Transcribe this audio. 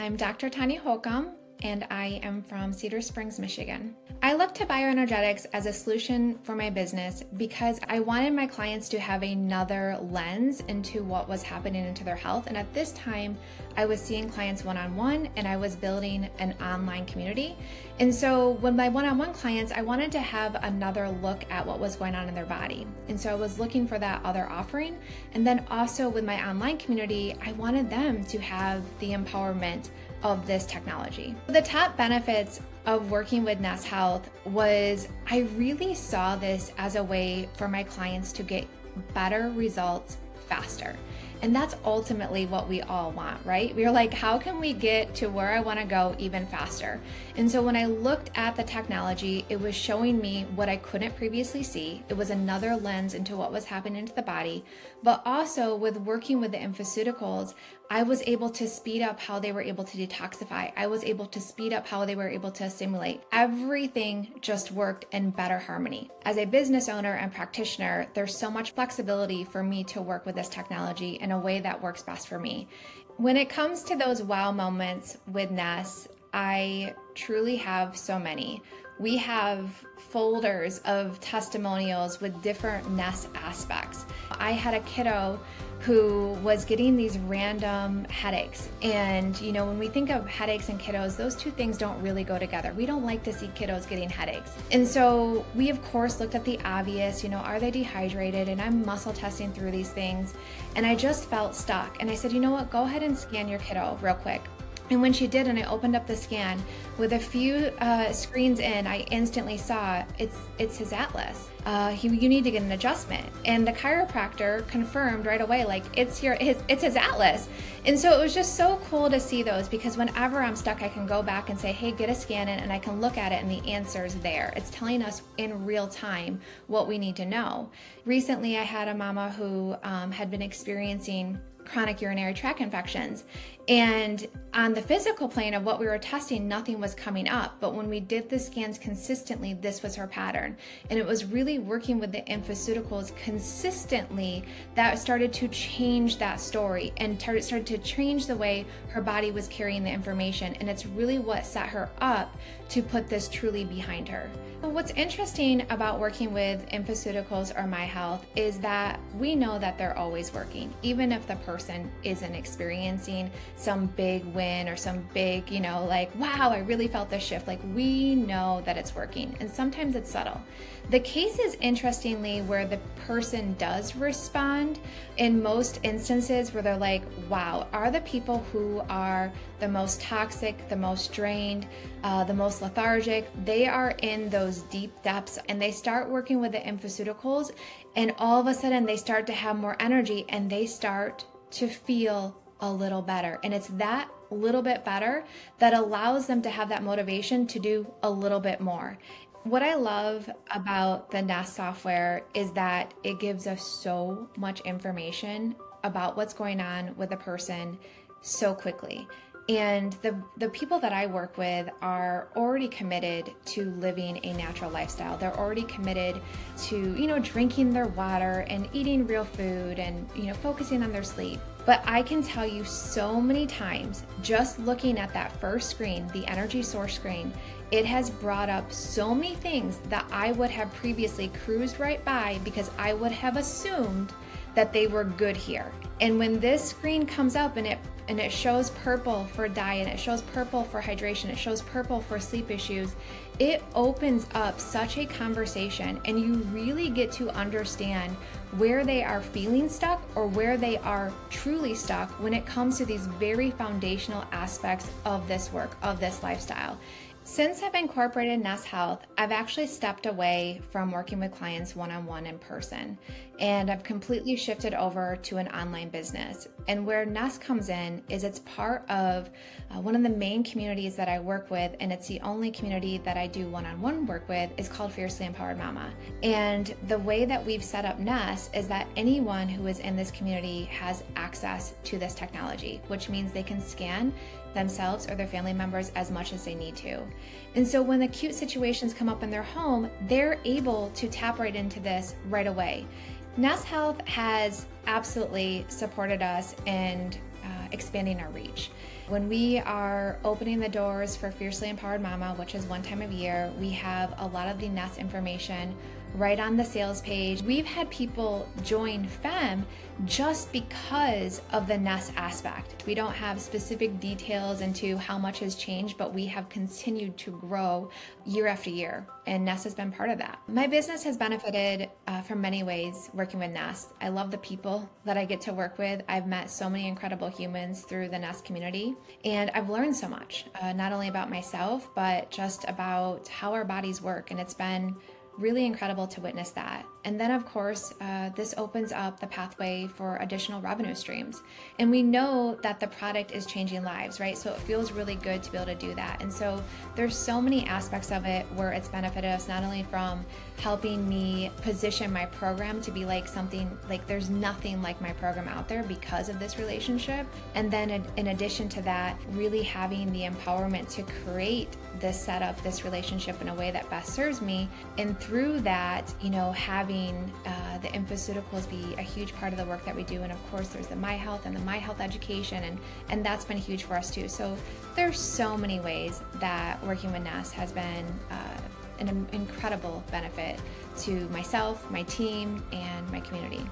I'm Dr. TONYA HOLCOMB, and I am from Cedar Springs, Michigan. I look to bioenergetics as a solution for my business because I wanted my clients to have another lens into what was happening into their health. And at this time, I was seeing clients one-on-one and I was building an online community. And so with my one-on-one clients, I wanted to have another look at what was going on in their body. And so I was looking for that other offering. And then also with my online community, I wanted them to have the empowerment of this technology. The top benefits of working with NES Health was I really saw this as a way for my clients to get better results faster. And that's ultimately what we all want, right? We're like, how can we get to where I want to go even faster? And so when I looked at the technology, it was showing me what I couldn't previously see. It was another lens into what was happening to the body. But also with working with the infoceuticals, I was able to speed up how they were able to detoxify. I was able to speed up how they were able to assimilate. Everything just worked in better harmony. As a business owner and practitioner, there's so much flexibility for me to work with this technology in a way that works best for me. When it comes to those wow moments with NES, I truly have so many. We have folders of testimonials with different NES aspects. I had a kiddo who was getting these random headaches. And you know, when we think of headaches and kiddos, those two things don't really go together. We don't like to see kiddos getting headaches. And so we of course looked at the obvious, you know, are they dehydrated? And I'm muscle testing through these things. And I just felt stuck. And I said, you know what, go ahead and scan your kiddo real quick. And when she did, and I opened up the scan, with a few screens in, I instantly saw it's his atlas. You need to get an adjustment. And the chiropractor confirmed right away, like it's his atlas. And so it was just so cool to see those, because whenever I'm stuck, I can go back and say, hey, get a scan in, and I can look at it and the answer's there. It's telling us in real time what we need to know. Recently, I had a mama who had been experiencing chronic urinary tract infections. And on the physical plane of what we were testing, nothing was coming up. But when we did the scans consistently, this was her pattern. And it was really working with the infoceuticals consistently that started to change that story and started to change the way her body was carrying the information. And it's really what set her up to put this truly behind her. What's interesting about working with infoceuticals or My Health is that we know that they're always working, even if the person isn't experiencing some big win or some big, you know, like, wow, I really felt this shift. Like, we know that it's working, and sometimes it's subtle. The case is interestingly where the person does respond in most instances where they're like, wow, are the people who are the most toxic, the most drained, the most lethargic, they are in those deep depths, and they start working with the infoceuticals, and all of a sudden they start to have more energy and they start to feel a little better. And it's that little bit better that allows them to have that motivation to do a little bit more. What I love about the NES software is that it gives us so much information about what's going on with a person so quickly. And the people that I work with are already committed to living a natural lifestyle. They're already committed to, you know, drinking their water and eating real food and, you know, focusing on their sleep. But I can tell you so many times, just looking at that first screen, the energy source screen, it has brought up so many things that I would have previously cruised right by because I would have assumed that they were good here. And when this screen comes up and it shows purple for diet, it shows purple for hydration, it shows purple for sleep issues, it opens up such a conversation, and you really get to understand where they are feeling stuck or where they are truly stuck when it comes to these very foundational aspects of this work, of this lifestyle. Since I've incorporated NES Health, I've actually stepped away from working with clients one-on-one in person, and I've completely shifted over to an online business. And where NES comes in is it's part of one of the main communities that I work with, and it's the only community that I do one-on-one work with, is called Fiercely Empowered Mama. And the way that we've set up NES is that anyone who is in this community has access to this technology, which means they can scan themselves or their family members as much as they need to. And so when acute situations come up in their home, they're able to tap right into this right away. NES Health has absolutely supported us in expanding our reach. When we are opening the doors for Fiercely Empowered Mama, which is one time of year, we have a lot of the NES information right on the sales page. We've had people join FEM just because of the NES aspect. We don't have specific details into how much has changed, but we have continued to grow year after year, and NES has been part of that. My business has benefited from many ways working with NES. I love the people that I get to work with. I've met so many incredible humans through the NES community, and I've learned so much, not only about myself, but just about how our bodies work, and it's been really incredible to witness that. And then of course, this opens up the pathway for additional revenue streams. And we know that the product is changing lives, right? So it feels really good to be able to do that. And so there's so many aspects of it where it's benefited us, not only from helping me position my program to be like something, like there's nothing like my program out there because of this relationship. And then in addition to that, really having the empowerment to create this setup, this relationship in a way that best serves me. And through that, having the infoceuticals be a huge part of the work that we do. And of course, there's the My Health and the My Health education, and that's been huge for us too. So there's so many ways that working with NES has been an incredible benefit to myself, my team, and my community.